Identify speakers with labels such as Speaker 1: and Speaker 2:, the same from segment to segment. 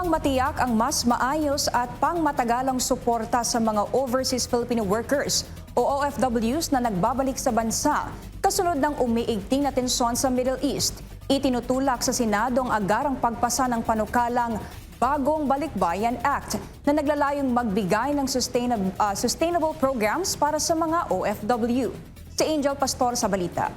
Speaker 1: upang matiyak ang mas maayos at pangmatagalang suporta sa mga overseas Filipino workers o OFWs na nagbabalik sa bansa kasunod ng umiigting na tensyon sa Middle East. Itinutulak sa Senado ang agarang pagpasa ng panukalang Bagong Balikbayan Act na naglalayong magbigay ng sustainable programs para sa mga OFW. Si Angel Pastor sa balita.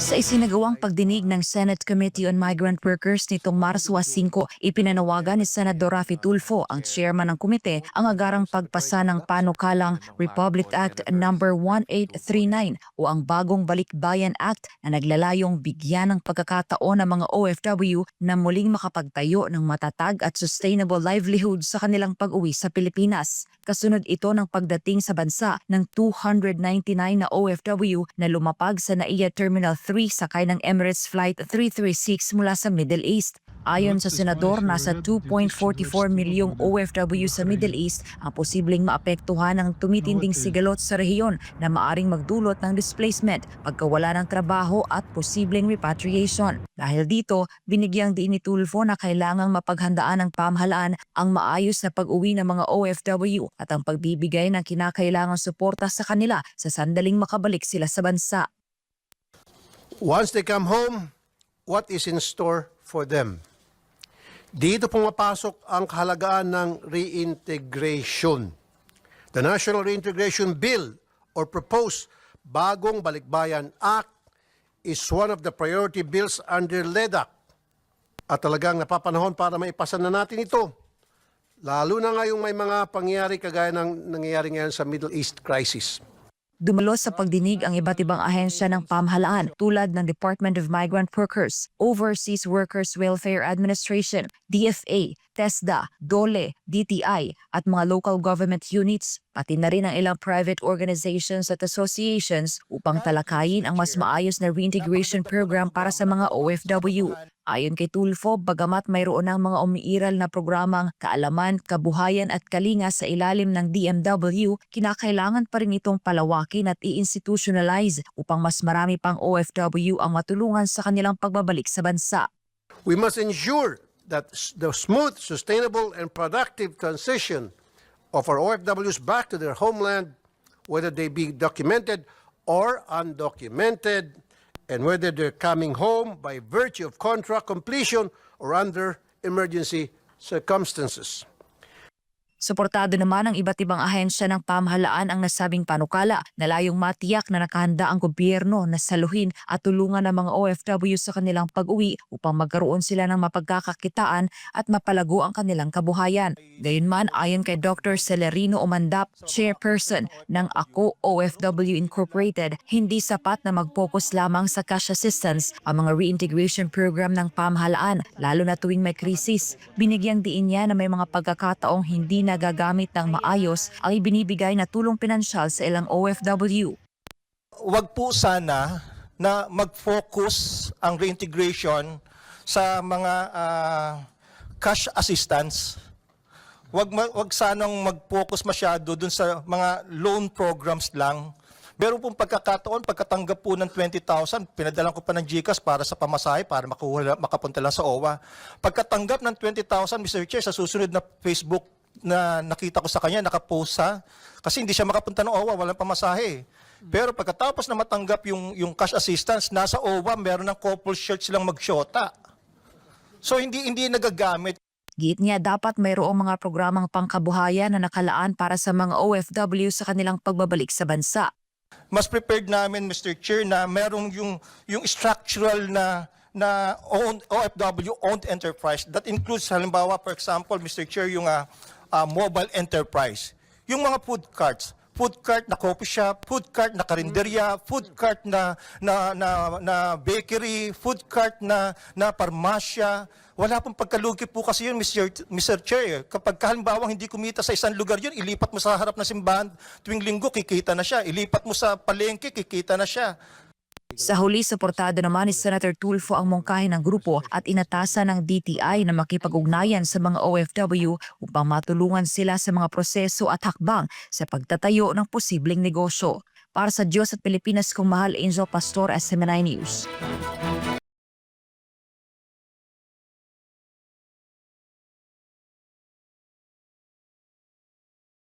Speaker 2: Sa isinagawang pagdinig ng Senate Committee on Migrant Workers nitong Marso 5, ipinanawagan ni Senador Raffy Tulfo, ang chairman ng komite, ang agarang pagpasa ng panukalang Republic Act No. 1839 o ang Bagong Balikbayan Act na naglalayong bigyan ng pagkakataon ng mga OFW na muling makapagtayo ng matatag at sustainable livelihood sa kanilang pag-uwi sa Pilipinas. Kasunod ito ng pagdating sa bansa ng 299 na OFW na lumapag sa NAIA Terminal 3 sakay ng Emirates Flight 336 mula sa Middle East. Ayon sa senador, nasa 2.44 milyong OFW sa Middle East ang posibleng maapektuhan ng tumitinding sigalot sa rehiyon na maaring magdulot ng displacement, pagkawala ng trabaho at posibleng repatriation. Dahil dito, binigyang diin ni Tulfo na kailangang mapaghandaan ng pamahalaan ang maayos na pag-uwi ng mga OFW at ang pagbibigay ng kinakailangang suporta sa kanila sa sandaling makabalik sila sa bansa.
Speaker 3: Once they come home, what is in store for them? Dito pumapasok ang kahalagaan ng reintegration. The National Reintegration Bill or proposed Bagong Balikbayan Act is one of the priority bills under LEDAC. At talagang napapanahon para maipasa na natin ito. Lalo na ngayong may mga pangyayari kagaya ng nangyayari ngayon sa Middle East crisis.
Speaker 2: Dumalo sa pagdinig ang iba't ibang ahensya ng pamahalaan tulad ng Department of Migrant Workers, Overseas Workers Welfare Administration, DFA, TESDA, DOLE, DTI at mga local government units, pati na rin ang ilang private organizations at associations upang talakayin ang mas maayos na reintegration program para sa mga OFW. Ayon kay Tulfo, bagamat mayroon ng mga umiiral na programang kaalaman, kabuhayan at kalinga sa ilalim ng DMW, kinakailangan pa rin itong palawakin at i-institutionalize upang mas marami pang OFW ang matulungan sa kanilang pagbabalik sa bansa.
Speaker 3: We must ensure that the smooth, sustainable, and productive transition of our OFWs back to their homeland, whether they be documented or undocumented, and whether they're coming home by virtue of contract completion or under emergency circumstances.
Speaker 2: Suportado naman ng iba't ibang ahensya ng pamahalaan ang nasabing panukala na layong matiyak na nakahanda ang gobyerno na saluhin at tulungan ng mga OFW sa kanilang pag-uwi upang magkaroon sila ng mapagkakakitaan at mapalago ang kanilang kabuhayan. Gayunman, ayon kay Dr. Celerino Omandap, chairperson ng Ako OFW Incorporated, hindi sapat na mag-focus lamang sa cash assistance ang mga reintegration program ng pamahalaan, lalo na tuwing may krisis. Binigyang diin niya na may mga pagkakataong hindi nagagamit ng maayos ang ibinibigay na tulong pinansyal sa ilang OFW.
Speaker 4: Wag po sana na mag-focus ang reintegration sa mga cash assistance. Wag sanang mag-focus masyado dun sa mga loan programs lang. Meron pong pagkakataon, pagkatanggap po ng 20,000, pinadalan ko pa ng GCash para sa pamasahe, para makapunta lang sa OWA. Pagkatanggap ng 20,000, Mr. Chair, sa susunod na Facebook na nakita ko sa kanya, nakapost sa, kasi hindi siya makapunta ng OWA, walang pamasahe. Pero pagkatapos na matanggap yung cash assistance, nasa OWA, meron ng couple shirt silang magsyota. So hindi nagagamit.
Speaker 2: Giit niya dapat mayroong mga programang pangkabuhayan na nakalaan para sa mga OFW sa kanilang pagbabalik sa bansa.
Speaker 4: Mas prepared namin, Mr. Chair, na merong yung structural na OFW-owned enterprise that includes, halimbawa, for example, Mr. Chair, yung mobile enterprise. Yung mga food cart na coffee shop, food cart na karinderya, food cart na bakery, food cart na parmasya. Wala pong pagkalugi po kasi yun, Mr. Chair. Kapag halimbawa hindi kumita sa isang lugar yun, ilipat mo sa harap ng simbahan tuwing linggo, kikita na siya. Ilipat mo sa palengke, kikita na siya.
Speaker 2: Sa huli, suportado naman ni Senator Tulfo ang mungkahi ng grupo at inatasan ng DTI na makipag-ugnayan sa mga OFW upang matulungan sila sa mga proseso at hakbang sa pagtatayo ng posibleng negosyo. Para sa Diyos at Pilipinas kong mahal, Angel Pastor, SMNI News.